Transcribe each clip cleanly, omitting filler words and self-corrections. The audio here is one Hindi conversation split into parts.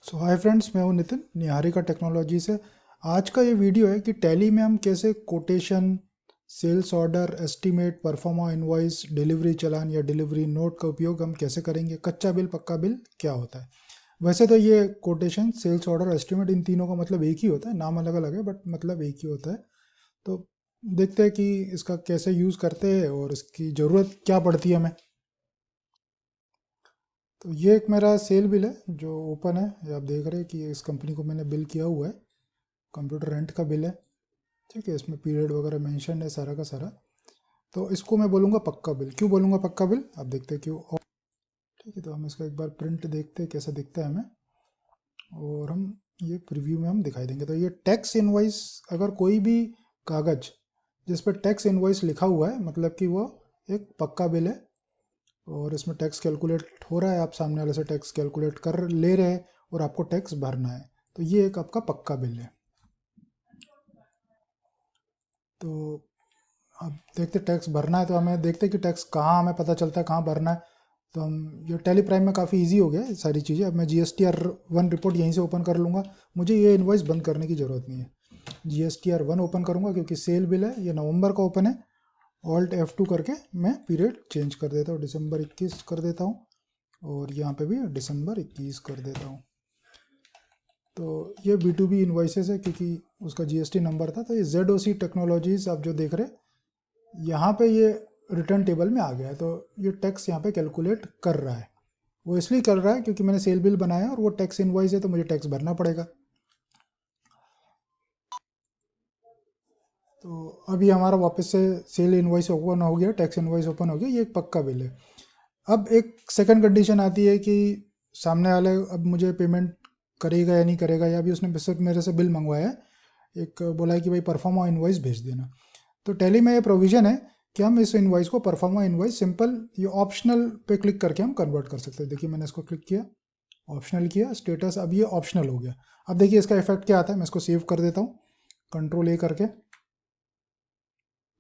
सो हाय फ्रेंड्स, मैं हूं नितिन निहारिका टेक्नोलॉजी से। आज का ये वीडियो है कि टैली में हम कैसे quotation, sales order, estimate, proforma invoice, delivery चालान या डिलीवरी नोट का उपयोग हम कैसे करेंगे। कच्चा बिल पक्का बिल क्या होता है। वैसे तो ये कोटेशन, सेल्स ऑर्डर, एस्टीमेट, इन तीनों का मतलब एक ही होता है, नाम अलग अलग है बट मतलब एक ही होता है। तो देखते हैं कि इसका कैसे यूज़ करते हैं और इसकी ज़रूरत क्या पड़ती है हमें। तो ये एक मेरा सेल बिल है जो ओपन है। ये आप देख रहे हैं कि इस कंपनी को मैंने बिल किया हुआ है। कंप्यूटर रेंट का बिल है। ठीक है, इसमें पीरियड वगैरह मेंशन है सारा का सारा। तो इसको मैं बोलूँगा पक्का बिल। क्यों बोलूँगा पक्का बिल, आप देखते हैं क्यों। ठीक है, तो हम इसका एक बार प्रिंट देखते हैं कैसा दिखता है हमें, और हम ये प्रीव्यू में हम दिखाई देंगे। तो ये टैक्स इनवॉइस, अगर कोई भी कागज़ जिस पर टैक्स इनवॉइस लिखा हुआ है मतलब कि वो एक पक्का बिल है। और इसमें टैक्स कैलकुलेट हो रहा है, आप सामने वाले से टैक्स कैलकुलेट कर ले रहे हैं और आपको टैक्स भरना है। तो ये एक आपका पक्का बिल है। तो अब देखते टैक्स भरना है तो हमें देखते कि टैक्स कहाँ हमें पता चलता है कहाँ भरना है। तो हम ये टेली प्राइम में काफ़ी इजी हो गया है सारी चीज़ें। अब मैं GSTR 1 रिपोर्ट यहीं से ओपन कर लूँगा। मुझे ये इन्वॉइस बंद करने की ज़रूरत नहीं है। GSTR 1 ओपन करूँगा क्योंकि सेल बिल है, ये नवंबर का ओपन है। Alt F2 करके मैं पीरियड चेंज कर देता हूँ, दिसंबर 21 कर देता हूँ। और यहाँ पे भी दिसंबर 21 कर देता हूँ। तो ये B2B इन्वाइसेस है क्योंकि उसका GST नंबर था। तो ये ZOC टेक्नोलॉजीज आप जो देख रहे हैं यहाँ पे ये रिटर्न टेबल में आ गया है। तो ये टैक्स यहाँ पे कैलकुलेट कर रहा है। वो इसलिए कर रहा है क्योंकि मैंने सेल बिल बनाया है और वो टैक्स इनवॉइस है तो मुझे टैक्स भरना पड़ेगा। तो अभी हमारा वापस से सेल इनवॉइस ओपन हो गया, टैक्स इनवॉइस ओपन हो गया। ये एक पक्का बिल है। अब एक सेकंड कंडीशन आती है कि सामने वाले अब मुझे पेमेंट करेगा या नहीं करेगा, या भी उसने सिर्फ मेरे से बिल मंगवाया है, एक बोला है कि भाई परफॉर्मा इनवॉइस भेज देना। तो टैली में ये प्रोविजन है कि हम इस इनवॉइस को परफॉर्मा इनवॉइस सिंपल ये ऑप्शनल पे क्लिक करके हम कन्वर्ट कर सकते हैं। देखिए मैंने इसको क्लिक किया, ऑप्शनल किया, स्टेटस, अब ये ऑप्शनल हो गया। अब देखिए इसका इफेक्ट क्या आता है। मैं इसको सेव कर देता हूँ Ctrl A करके।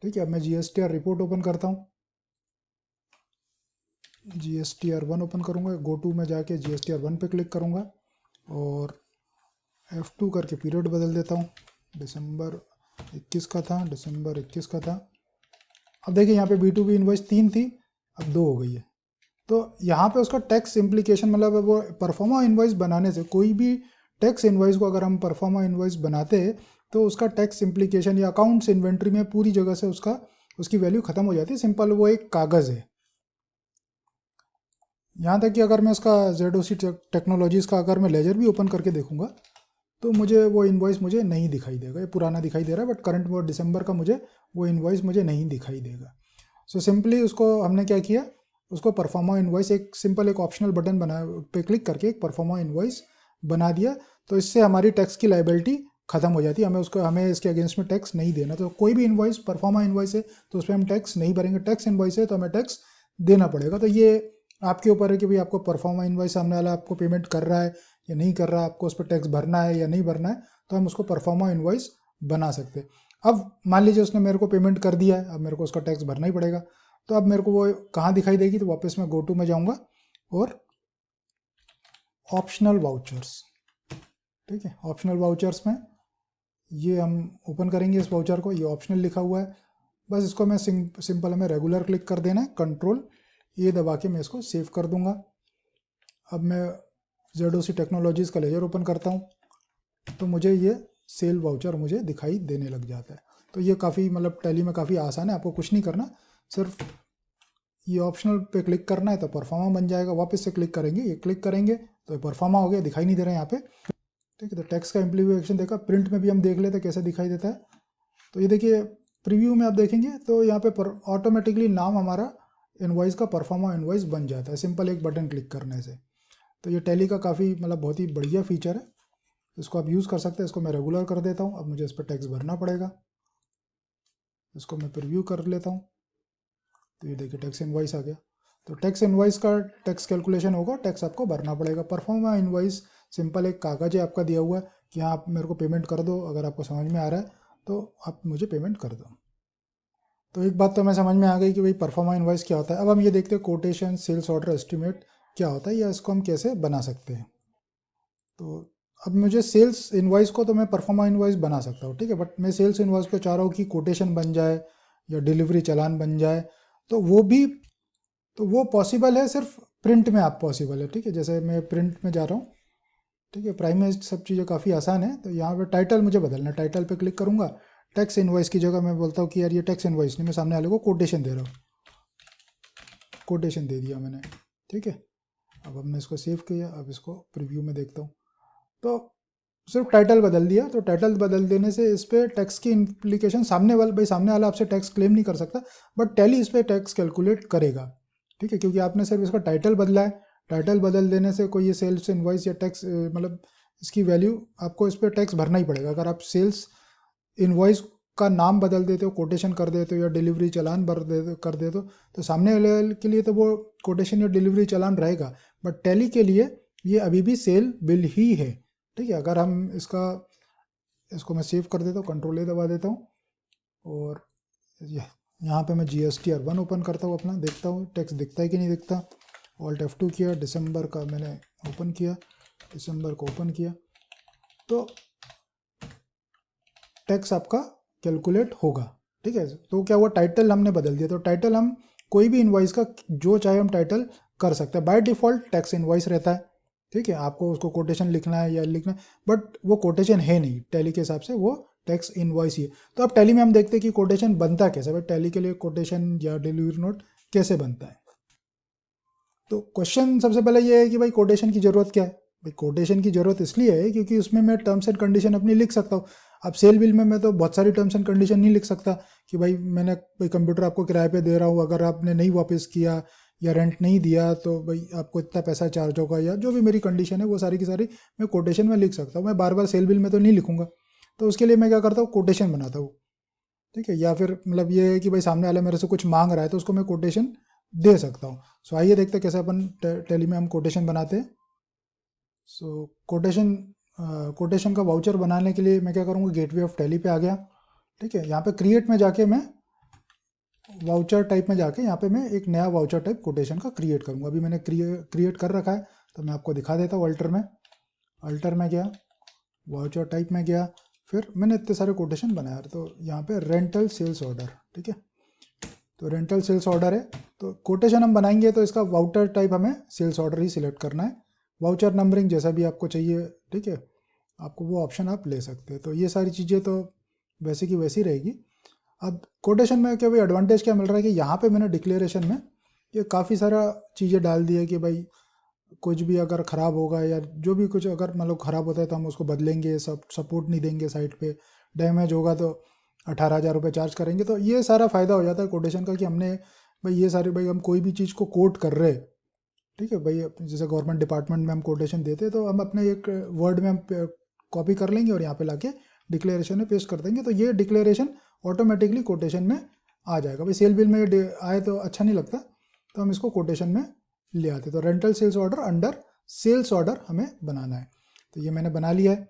ठीक है, अब मैं GSTR रिपोर्ट ओपन करता हूँ। GSTR 1 ओपन करूँगा, गो टू में जाके GSTR 1 पे क्लिक करूँगा और F2 करके पीरियड बदल देता हूँ। दिसंबर 21 का था, दिसंबर 21 का था। अब देखिए यहाँ पे B2B इन्वॉइस 3 थी, अब 2 हो गई है। तो यहाँ पे उसका टैक्स इम्प्लीकेशन मतलब वो परफॉर्मा इन्वॉइस बनाने से, कोई भी टैक्स इन्वॉइस को अगर हम परफॉर्मा इन्वॉइस बनाते हैं तो उसका टैक्स इम्प्लीकेशन या अकाउंट्स इन्वेंट्री में पूरी जगह से उसका उसकी वैल्यू खत्म हो जाती है। सिंपल वो एक कागज़ है। यहाँ तक कि अगर मैं इसका ZOC टेक्नोलॉजीज़ का अगर मैं लेजर भी ओपन करके देखूंगा तो मुझे वो इन्वॉइस मुझे नहीं दिखाई देगा। ये पुराना दिखाई दे रहा है बट करंट वो दिसंबर का मुझे वो इन्वॉइस मुझे नहीं दिखाई देगा। सो सिंपली उसको हमने क्या किया, उसको परफॉर्मा इन्वॉइस एक सिंपल एक ऑप्शनल बटन बना पे क्लिक करके एक परफॉर्मा इन्वॉइस बना दिया। तो इससे हमारी टैक्स की लाइबिलिटी खत्म हो जाती है। हमें इसके अगेंस्ट में टैक्स नहीं देना। तो कोई भी इन्वॉइस परफॉर्मा इन्वॉइस है तो उस पर हम टैक्स नहीं भरेंगे। टैक्स इन्वॉइस है तो हमें टैक्स देना पड़ेगा। तो ये आपके ऊपर है कि भाई आपको परफॉर्मा इन्वॉइस सामने वाला आपको पेमेंट कर रहा है या नहीं कर रहा है, आपको उस पर टैक्स भरना है या नहीं भरना है। तो हम उसको परफॉर्मा इन्वॉइस बना सकते हैं। अब मान लीजिए उसने मेरे को पेमेंट कर दिया है, अब मेरे को उसका टैक्स भरना ही पड़ेगा। तो अब मेरे को वो कहाँ दिखाई देगी, तो वापस मैं गो टू में जाऊँगा और ऑप्शनल वाउचर्स। ठीक है, ऑप्शनल वाउचर्स में ये हम ओपन करेंगे इस वाउचर को। ये ऑप्शनल लिखा हुआ है, बस इसको मैं सिंपल हमें रेगुलर क्लिक कर देना है, Ctrl A दबा के मैं इसको सेव कर दूंगा। अब मैं ZOC टेक्नोलॉजीज़ का लेजर ओपन करता हूँ तो मुझे ये सेल वाउचर मुझे दिखाई देने लग जाता है। तो ये काफ़ी मतलब टैली में काफ़ी आसान है। आपको कुछ नहीं करना, सिर्फ ये ऑप्शनल पे क्लिक करना है तो परफॉर्मा बन जाएगा। वापस से क्लिक करेंगे, ये क्लिक करेंगे तो परफॉर्मा हो गया, दिखाई नहीं दे रहा है यहाँ पे। ठीक है, तो टैक्स का इम्प्लीमेंटेशन देखा, प्रिंट में भी हम देख लेते कैसे दिखाई देता है। तो ये देखिए प्रीव्यू में आप देखेंगे तो यहाँ पे ऑटोमेटिकली नाम हमारा इनवॉइस का परफॉर्मा इनवॉइस बन जाता है सिंपल एक बटन क्लिक करने से। तो ये टैली का काफ़ी मतलब बहुत ही बढ़िया फीचर है, इसको आप यूज़ कर सकते हैं। इसको मैं रेगुलर कर देता हूँ। अब मुझे इस पर टैक्स भरना पड़ेगा, इसको मैं प्रीव्यू कर लेता हूँ। तो ये देखिए टैक्स इनवॉइस आ गया। तो टैक्स इनवॉइस का टैक्स कैलकुलेशन होगा, टैक्स आपको भरना पड़ेगा। परफॉर्मा इनवॉइस सिंपल एक कागज है आपका दिया हुआ है कि हाँ आप मेरे को पेमेंट कर दो, अगर आपको समझ में आ रहा है तो आप मुझे पेमेंट कर दो। तो एक बात तो हमें समझ में आ गई कि भाई परफॉर्मा इनवॉइस क्या होता है। अब हम ये देखते हैं कोटेशन, सेल्स ऑर्डर, एस्टिमेट क्या होता है या इसको हम कैसे बना सकते हैं। तो अब मुझे सेल्स इनवॉइस को तो मैं परफॉर्मा इनवॉइस बना सकता हूँ, ठीक है, बट मैं सेल्स इनवॉइस को चाह रहा हूँ कि कोटेशन बन जाए या डिलीवरी चालान बन जाए, तो वो पॉसिबल है सिर्फ प्रिंट में। आप पॉसिबल है, ठीक है, जैसे मैं प्रिंट में जा रहा हूँ, ठीक है, प्राइम में सब चीज़ें काफ़ी आसान है। तो यहाँ पे टाइटल मुझे बदलना है, टाइटल पे क्लिक करूँगा, टैक्स इनवॉइस की जगह मैं बोलता हूँ कि यार ये टैक्स इनवॉइस नहीं, मैं सामने वाले को कोटेशन दे रहा हूँ, कोटेशन दे दिया मैंने, ठीक है। अब हमने इसको सेव किया, अब इसको प्रीव्यू में देखता हूँ, तो सिर्फ टाइटल बदल दिया। तो टाइटल बदल देने से इस पर टैक्स की इम्प्लीकेशन, सामने वाला भाई, सामने वाला आपसे टैक्स क्लेम नहीं कर सकता, बट टैली इस पर टैक्स कैलकुलेट करेगा, ठीक है, क्योंकि आपने सिर्फ इसका टाइटल बदला है। टाइटल बदल देने से कोई ये सेल्स इनवॉइस या टैक्स मतलब इसकी वैल्यू आपको इस पर टैक्स भरना ही पड़ेगा। अगर आप सेल्स इनवॉइस का नाम बदल देते हो, कोटेशन कर देते हो या डिलीवरी चालान भर दे कर देते हो, तो सामने वाले के लिए तो वो कोटेशन या डिलीवरी चालान रहेगा, बट टैली के लिए ये अभी भी सेल बिल ही है, ठीक है। अगर हम इसको मैं सेव कर देता हूँ, कंट्रोल ए दबा देता हूँ, और यहाँ पे मैं GSTR1 ओपन करता हूँ अपना, देखता हूँ टैक्स दिखता है कि नहीं दिखता। ऑल्ट F2 किया, दिसंबर का मैंने ओपन किया, दिसंबर को ओपन किया, तो टैक्स आपका कैलकुलेट होगा, ठीक है। तो क्या हुआ, टाइटल हमने बदल दिया, तो टाइटल हम कोई भी इनवॉइस का जो चाहे हम टाइटल कर सकते हैं। बाय डिफ़ॉल्ट टैक्स इनवॉइस रहता है, ठीक है, आपको उसको कोटेशन लिखना है या लिखना है, बट वो कोटेशन है नहीं, टैली के हिसाब से वो टैक्स इनवॉइस ही है। तो अब टैली में हम देखते हैं कि कोटेशन बनता कैसे, भाई टैली के लिए कोटेशन या डिलीवरी नोट कैसे बनता है। तो क्वेश्चन सबसे पहले ये है कि भाई कोटेशन की ज़रूरत क्या है। भाई कोटेशन की ज़रूरत इसलिए है क्योंकि उसमें मैं टर्म्स एंड कंडीशन अपनी लिख सकता हूँ। अब सेल बिल में मैं तो बहुत सारी टर्म्स एंड कंडीशन नहीं लिख सकता कि भाई मैंने भाई कंप्यूटर आपको किराए पे दे रहा हूँ, अगर आपने नहीं वापस किया या रेंट नहीं दिया तो भाई आपको इतना पैसा चार्ज होगा, या जो भी मेरी कंडीशन है वो सारी की सारी मैं कोटेशन में लिख सकता हूँ। मैं बार बार सेल बिल में तो नहीं लिखूंगा, तो उसके लिए मैं क्या करता हूँ, कोटेशन बनाता हूँ, ठीक है। या फिर मतलब ये है कि भाई सामने वाला मेरे से कुछ मांग रहा है तो उसको मैं कोटेशन दे सकता हूँ। सो आइए देखते हैं कैसे अपन टैली में हम कोटेशन बनाते हैं। सो कोटेशन का वाउचर बनाने के लिए मैं क्या करूँगा, गेटवे ऑफ टैली पे आ गया, ठीक है। यहाँ पे क्रिएट में जाके मैं वाउचर टाइप में जाके यहाँ पे मैं एक नया वाउचर टाइप कोटेशन का क्रिएट करूँगा। अभी मैंने क्रिएट कर रखा है, तो मैं आपको दिखा देता हूँ। अल्टर में गया, वाउचर टाइप में गया, फिर मैंने इतने सारे कोटेशन बनाया, तो यहाँ पे रेंटल सेल्स ऑर्डर, ठीक है। तो रेंटल सेल्स ऑर्डर है, तो कोटेशन हम बनाएंगे तो इसका वाउचर टाइप हमें सेल्स ऑर्डर ही सिलेक्ट करना है। वाउचर नंबरिंग जैसा भी आपको चाहिए, ठीक है, आपको वो ऑप्शन आप ले सकते हैं। तो ये सारी चीज़ें तो वैसे की वैसी रहेगी। अब कोटेशन में क्या भाई एडवांटेज क्या मिल रहा है कि यहाँ पे मैंने डिक्लेरेशन में ये काफ़ी सारा चीज़ें डाल दी है कि भाई कुछ भी अगर ख़राब होगा या जो भी कुछ अगर मतलब ख़राब होता है तो हम उसको बदलेंगे, सब सपोर्ट नहीं देंगे साइट पे, डैमेज होगा तो 18,000 रुपये चार्ज करेंगे। तो ये सारा फ़ायदा हो जाता है कोटेशन का कि हमने भाई ये सारे भाई हम कोई भी चीज़ को कोट कर रहे, ठीक है भाई, जैसे गवर्नमेंट डिपार्टमेंट में हम कोटेशन देते हैं तो हम अपने एक वर्ड में हम कॉपी कर लेंगे और यहाँ पे लाके डिक्लेरेशन में पेस्ट कर देंगे, तो ये डिक्लेरेशन ऑटोमेटिकली कोटेशन में आ जाएगा। भाई सेल बिल में आए तो अच्छा नहीं लगता, तो हम इसको कोटेशन में ले आते। तो rental sales order under sales order हमें बनाना है, तो ये मैंने बना लिया है।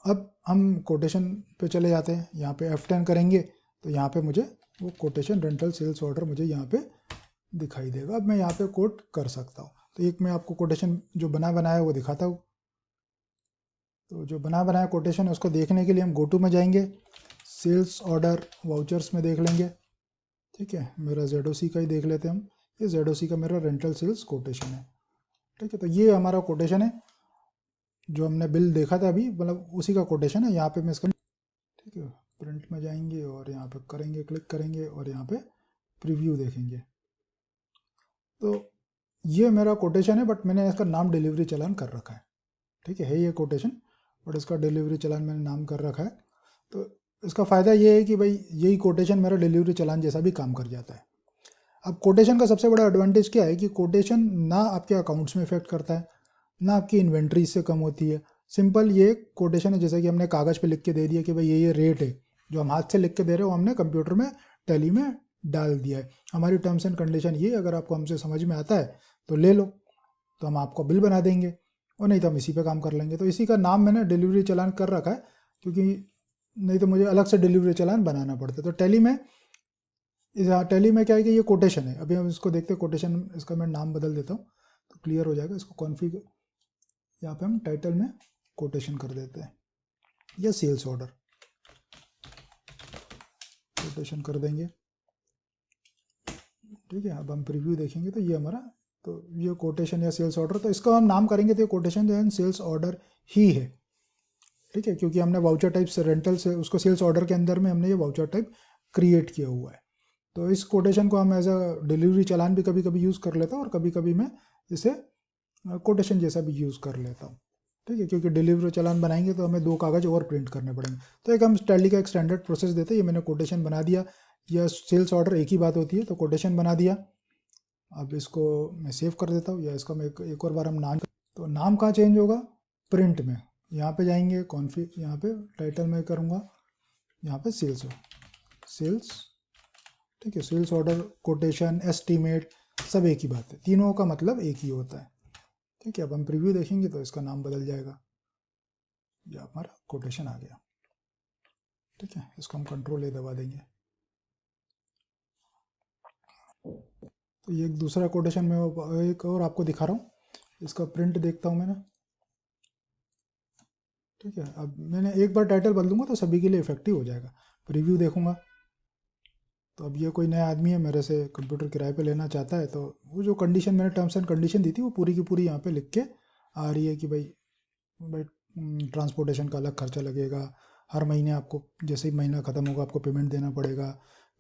अब हम कोटेशन पे चले जाते हैं, यहाँ पे F10 करेंगे तो यहाँ पे मुझे वो कोटेशन रेंटल सेल्स ऑर्डर मुझे यहाँ पे दिखाई देगा। अब मैं यहाँ पे कोट कर सकता हूँ। तो एक मैं आपको कोटेशन जो बनाया वो दिखाता हूँ। तो जो बनाया कोटेशन है उसको देखने के लिए हम गो टू में जाएंगे, सेल्स ऑर्डर वाउचर्स में देख लेंगे, ठीक है। मेरा ZOC का ही देख लेते हैं हम, ये ZOC का मेरा रेंटल सेल्स कोटेशन है, ठीक है। तो ये हमारा कोटेशन है जो हमने बिल देखा था अभी, मतलब उसी का कोटेशन है। यहाँ पे मैं इसका, ठीक है, प्रिंट में जाएंगे और यहाँ पे करेंगे, क्लिक करेंगे और यहाँ पे प्रीव्यू देखेंगे। तो ये मेरा कोटेशन है, बट मैंने इसका नाम डिलीवरी चालान कर रखा है, ठीक है ये कोटेशन, बट इसका डिलीवरी चालान मैंने नाम कर रखा है। तो इसका फ़ायदा ये है कि भाई यही कोटेशन मेरा डिलीवरी चालान जैसा भी काम कर जाता है। अब कोटेशन का सबसे बड़ा एडवांटेज क्या है कि कोटेशन ना आपके अकाउंट्स में इफेक्ट करता है, ना आपकी इन्वेंट्री इससे कम होती है। सिंपल ये कोटेशन है जैसे कि हमने कागज़ पे लिख के दे दिया कि भाई ये रेट है, जो हम हाथ से लिख के दे रहे हो हमने कंप्यूटर में टैली में डाल दिया है। हमारी टर्म्स एंड कंडीशन ये, अगर आपको हमसे समझ में आता है तो ले लो, तो हम आपको बिल बना देंगे, और नहीं तो हम इसी पे काम कर लेंगे। तो इसी का नाम मैंने डिलीवरी चालान कर रखा है, क्योंकि नहीं तो मुझे अलग से डिलीवरी चालान बनाना पड़ता है। तो टैली में क्या है कि ये कोटेशन है। अभी हम इसको देखते हैं कोटेशन, इसका मैं नाम बदल देता हूँ तो क्लियर हो जाएगा। इसको कॉन्फ़िग यहाँ पे हम टाइटल में कोटेशन कर देते हैं या सेल्स ऑर्डर कोटेशन कर देंगे। ठीक है, अब हम प्रीव्यू देखेंगे तो ये हमारा, तो ये कोटेशन या सेल्स ऑर्डर, तो इसका हम नाम करेंगे तो ये कोटेशन एंड सेल्स ऑर्डर ही है। ठीक है, क्योंकि हमने वाउचर टाइप से रेंटल से उसको सेल्स ऑर्डर के अंदर में हमने ये वाउचर टाइप क्रिएट किया हुआ है। तो इस कोटेशन को हम एज अ डिलीवरी चालान भी कभी कभी यूज़ कर लेता हूँ और कभी कभी मैं इसे कोटेशन जैसा भी यूज़ कर लेता हूँ। ठीक है, क्योंकि डिलीवरी चालान बनाएंगे तो हमें 2 कागज़ और प्रिंट करने पड़ेंगे। तो एक हम टैली का एक स्टैंडर्ड प्रोसेस देते हैं। ये मैंने कोटेशन बना दिया, या सेल्स ऑर्डर एक ही बात होती है, तो कोटेशन बना दिया। अब इसको मैं सेव कर देता हूँ, या इसका मैं एक और बार हम नाम, तो नाम कहाँ चेंज होगा, प्रिंट में। यहाँ पे जाएंगे कॉन्फिग, यहाँ पे टाइटल में करूँगा, यहाँ पे सेल्स हो, सेल्स। ठीक है, सेल्स ऑर्डर, कोटेशन, एस्टीमेट, सब एक ही बात है, तीनों का मतलब एक ही होता है। ठीक है, अब हम प्रीव्यू देखेंगे तो इसका नाम बदल जाएगा, ये हमारा कोटेशन आ गया। ठीक है, इसको हम कंट्रोल ए दबा देंगे। तो ये एक दूसरा कोटेशन में एक और आपको दिखा रहा हूँ, इसका प्रिंट देखता हूँ मैंने। ठीक है, अब मैंने एक बार टाइटल बदलूंगा तो सभी के लिए इफेक्टिव हो जाएगा। प्रीव्यू देखूंगा तो अब ये कोई नया आदमी है, मेरे से कंप्यूटर किराए पे लेना चाहता है, तो वो जो कंडीशन मैंने टर्म्स एंड कंडीशन दी थी वो पूरी की पूरी यहाँ पे लिख के आ रही है कि भाई ट्रांसपोर्टेशन का अलग खर्चा लगेगा, हर महीने आपको जैसे ही महीना ख़त्म होगा आपको पेमेंट देना पड़ेगा,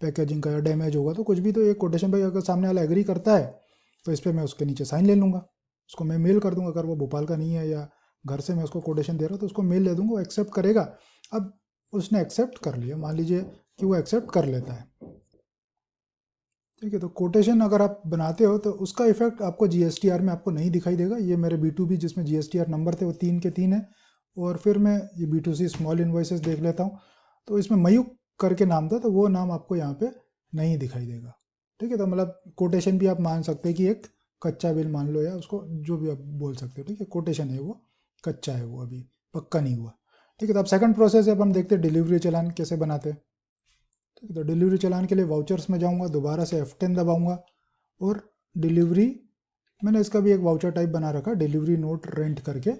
पैकेजिंग का या डैमेज होगा तो कुछ भी, तो एक कोटेशन भाई अगर सामने वाला एग्री करता है तो इस पर मैं उसके नीचे साइन ले लूँगा, उसको मैं मेल कर दूँगा। अगर वो भोपाल का नहीं है या घर से मैं उसको कोटेशन दे रहा हूँ तो उसको मेल दे दूँगा, वो एक्सेप्ट करेगा। अब उसने एक्सेप्ट कर लिया, मान लीजिए कि वो एक्सेप्ट कर लेता है। ठीक है, तो कोटेशन अगर आप बनाते हो तो उसका इफेक्ट आपको जीएसटीआर में आपको नहीं दिखाई देगा। ये मेरे B2B जिसमें जीएसटीआर नंबर थे वो 3 के 3 है। और फिर मैं ये B2C स्मॉल इन्वॉइसेस देख लेता हूँ, तो इसमें मयूक करके नाम था, तो वो नाम आपको यहाँ पे नहीं दिखाई देगा। ठीक है, तो मतलब कोटेशन भी आप मान सकते हैं कि एक कच्चा बिल मान लो, या उसको जो भी आप बोल सकते हो। ठीक है, कोटेशन है वो, कच्चा है वो, अभी पक्का नहीं हुआ। ठीक है, तो अब सेकंड प्रोसेस है, अब हम देखते हैं डिलीवरी चालान कैसे बनाते हैं। ठीक है, तो डिलीवरी चालान के लिए वाउचर्स में जाऊंगा, दोबारा से F10 दबाऊंगा और डिलीवरी, मैंने इसका भी एक वाउचर टाइप बना रखा, डिलीवरी नोट रेंट करके।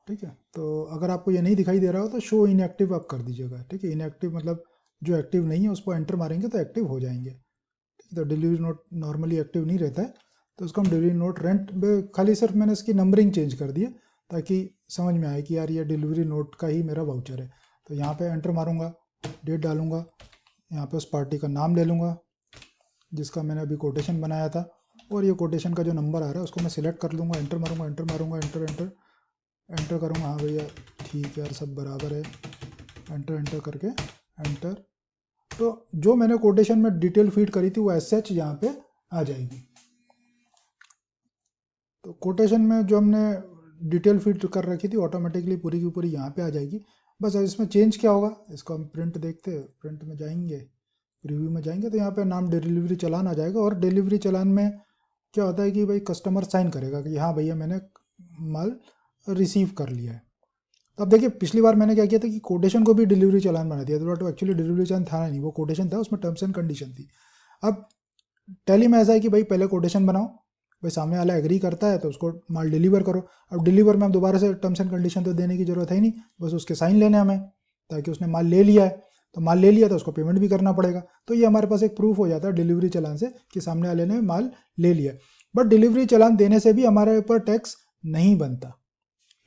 ठीक है, तो अगर आपको ये नहीं दिखाई दे रहा हो तो शो इनएक्टिव आप कर दीजिएगा। ठीक है, इनएक्टिव मतलब जो एक्टिव नहीं है उसको एंटर मारेंगे तो एक्टिव हो जाएंगे। ठीक है, तो डिलीवरी नोट नॉर्मली एक्टिव नहीं रहता है, तो उसको हम डिलीवरी नोट रेंट में, खाली सिर्फ मैंने इसकी नंबरिंग चेंज कर दी है ताकि समझ में आए कि यार ये डिलीवरी नोट का ही मेरा वाउचर है। तो यहाँ पे एंटर मारूंगा, डेट डालूंगा, यहाँ पे उस पार्टी का नाम ले लूँगा जिसका मैंने अभी कोटेशन बनाया था, और ये कोटेशन का जो नंबर आ रहा है उसको मैं सिलेक्ट कर लूँगा, एंटर मारूंगा, एंटर मारूंगा, एंटर एंटर एंटर करूँगा। हाँ भैया ठीक है यार, सब बराबर है, एंटर एंटर करके एंटर। तो जो मैंने कोटेशन में डिटेल फीड करी थी वो एज सच यहाँ पे आ जाएगी। तो कोटेशन में जो हमने डिटेल फीड कर रखी थी ऑटोमेटिकली पूरी की पूरी यहाँ पे आ जाएगी। बस इसमें चेंज क्या होगा, इसको हम प्रिंट देखते हैं, प्रिंट में जाएंगे, रिव्यू में जाएंगे तो यहाँ पे नाम डिलीवरी चालान आ जाएगा। और डिलीवरी चालान में क्या होता है कि भाई कस्टमर साइन करेगा कि हाँ भैया मैंने माल रिसीव कर लिया है। तो अब देखिए पिछली बार मैंने क्या किया था कि कोटेशन को भी डिलीवरी चालान बना दिया था, तो एक्चुअली डिलीवरी चालान था नहीं, वो कोटेशन था, उसमें टर्म्स एंड कंडीशन थी। अब टैली में ऐसा है कि भाई पहले कोटेशन बनाओ, भाई सामने वाला एग्री करता है तो उसको माल डिलीवर करो। अब डिलीवर में हम दोबारा से टर्म्स एंड कंडीशन तो देने की जरूरत है ही नहीं, बस उसके साइन लेने हमें, ताकि उसने माल ले लिया है, तो माल ले लिया तो उसको पेमेंट भी करना पड़ेगा। तो ये हमारे पास एक प्रूफ हो जाता है डिलीवरी चालान से कि सामने वाले ने माल ले लिया। बट डिलीवरी चालान देने से भी हमारे ऊपर टैक्स नहीं बनता।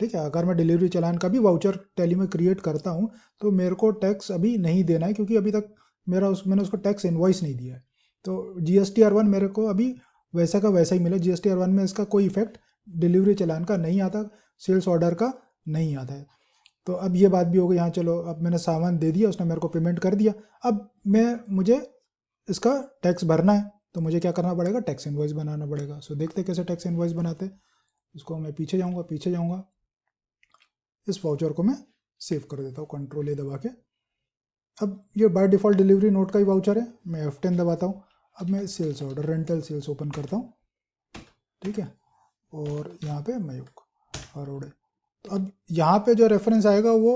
ठीक है, अगर मैं डिलीवरी चालान का भी वाउचर टैली में क्रिएट करता हूँ तो मेरे को टैक्स अभी नहीं देना है, क्योंकि अभी तक मैंने उसको टैक्स इन्वॉइस नहीं दिया है। तो GSTR1 मेरे को अभी वैसा का वैसा ही मिला। GSTR1 में इसका कोई इफेक्ट डिलीवरी चालान का नहीं आता, सेल्स ऑर्डर का नहीं आता है। तो अब ये बात भी हो गई। हाँ चलो, अब मैंने सामान दे दिया, उसने मेरे को पेमेंट कर दिया, अब मुझे इसका टैक्स भरना है, तो मुझे क्या करना पड़ेगा, टैक्स इन्वॉइस बनाना पड़ेगा। सो देखते कैसे टैक्स इन्वॉइस बनाते। इसको मैं पीछे जाऊँगा, इस वाउचर को मैं सेव कर देता हूँ कंट्रोल ए दबा के। अब ये बाय डिफ़ॉल्ट डिलीवरी नोट का ही वाउचर है, मैं F10 दबाता हूँ। अब मैं sales order rental sales open करता हूँ। ठीक है, और यहाँ पे मयूक अरोड़े। तो अब यहाँ पे जो रेफरेंस आएगा वो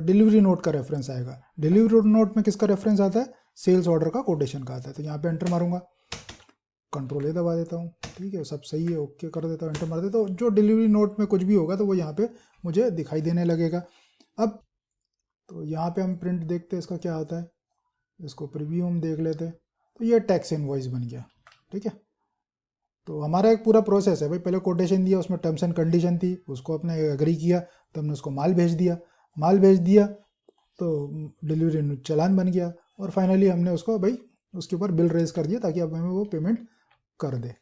डिलीवरी नोट का रेफरेंस आएगा। डिलीवरी नोट में किसका रेफरेंस आता है, सेल्स ऑर्डर का, कोटेशन का आता है। तो यहाँ पे एंटर मारूंगा, कंट्रोल ए दबा देता हूँ, ठीक है, सब सही है, ओके कर देता हूँ, एंटर मार देता हूँ। जो डिलीवरी नोट में कुछ भी होगा तो वो यहाँ पे मुझे दिखाई देने लगेगा। अब तो यहाँ पे हम प्रिंट देखते हैं इसका क्या होता है, इसको प्रीव्यू हम देख लेते हैं। तो ये टैक्स इनवॉइस बन गया, ठीक है। तो हमारा एक पूरा प्रोसेस है भाई, पहले कोटेशन दिया, उसमें टर्म्स एंड कंडीशन थी, उसको अपने एग्री किया, तो हमने उसको माल भेज दिया, माल भेज दिया तो डिलीवरी चालान बन गया, और फाइनली हमने उसको भाई उसके ऊपर बिल रेज कर दिया ताकि अब हमें वो पेमेंट कर दे,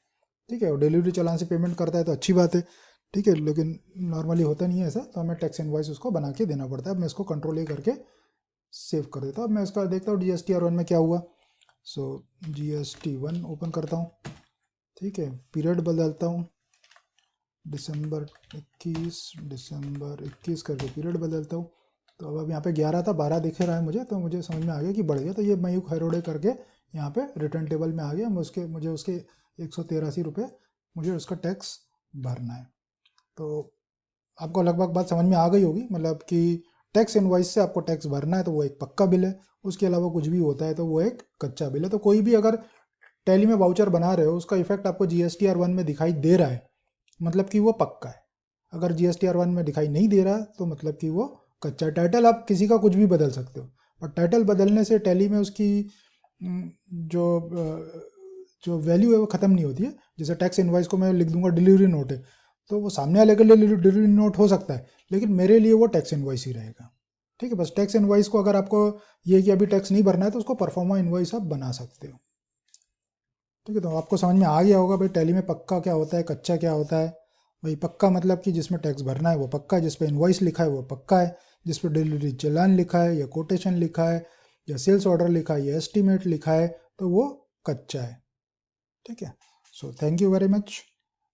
ठीक है। और डिलीवरी चालान से पेमेंट करता है तो अच्छी बात है, ठीक है, लेकिन नॉर्मली होता नहीं है ऐसा, तो हमें टैक्स इनवॉइस उसको बना के देना पड़ता है। अब मैं इसको कंट्रोल ए करके सेव कर देता हूँ। अब मैं इसका देखता हूँ GSTR1 में क्या हुआ। सो GST1 ओपन करता हूँ, ठीक है, पीरियड बदलता हूँ, दिसंबर 21 करके पीरियड बदलता हूँ। तो अब यहाँ पे 11 था, 12 दिख रहा है मुझे, तो मुझे समझ में आ गया कि बढ़ गया। तो ये मयूख हैरोडे करके यहाँ पे रिटर्न टेबल में आ गया, मुझे उसके 183 रुपये मुझे उसका टैक्स भरना है। तो आपको लगभग बात समझ में आ गई होगी, मतलब कि टैक्स इनवॉइस से आपको टैक्स भरना है तो वो एक पक्का बिल है, उसके अलावा कुछ भी होता है तो वो एक कच्चा बिल है। तो कोई भी अगर टैली में वाउचर बना रहे हो, उसका इफेक्ट आपको GSTR1 में दिखाई दे रहा है, मतलब कि वो पक्का है। अगर GSTR1 में दिखाई नहीं दे रहा तो मतलब कि वो कच्चा। टाइटल आप किसी का कुछ भी बदल सकते हो, और टाइटल बदलने से टैली में उसकी जो जो वैल्यू है वो ख़त्म नहीं होती है। जैसे टैक्स इनवॉइस को मैं लिख दूंगा डिलीवरी नोट है, तो वो सामने वाले के लिए डिलीवरी नोट हो सकता है, लेकिन मेरे लिए वो टैक्स इनवॉइस ही रहेगा, ठीक है। बस टैक्स इनवॉइस को अगर आपको ये कि अभी टैक्स नहीं भरना है तो उसको परफॉर्मा इनवॉइस आप बना सकते हो, ठीक है। तो आपको समझ में आ गया होगा भाई टैली में पक्का क्या होता है, कच्चा क्या होता है। भाई पक्का मतलब कि जिसमें टैक्स भरना है वो पक्का है, जिस पे इनवॉइस लिखा है वो पक्का है, जिस पे डिलीवरी चालान लिखा है या कोटेशन लिखा है या सेल्स ऑर्डर लिखा है या एस्टीमेट लिखा है तो वो कच्चा है, ठीक है। So thank you very much.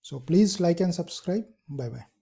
So please like and subscribe. Bye bye.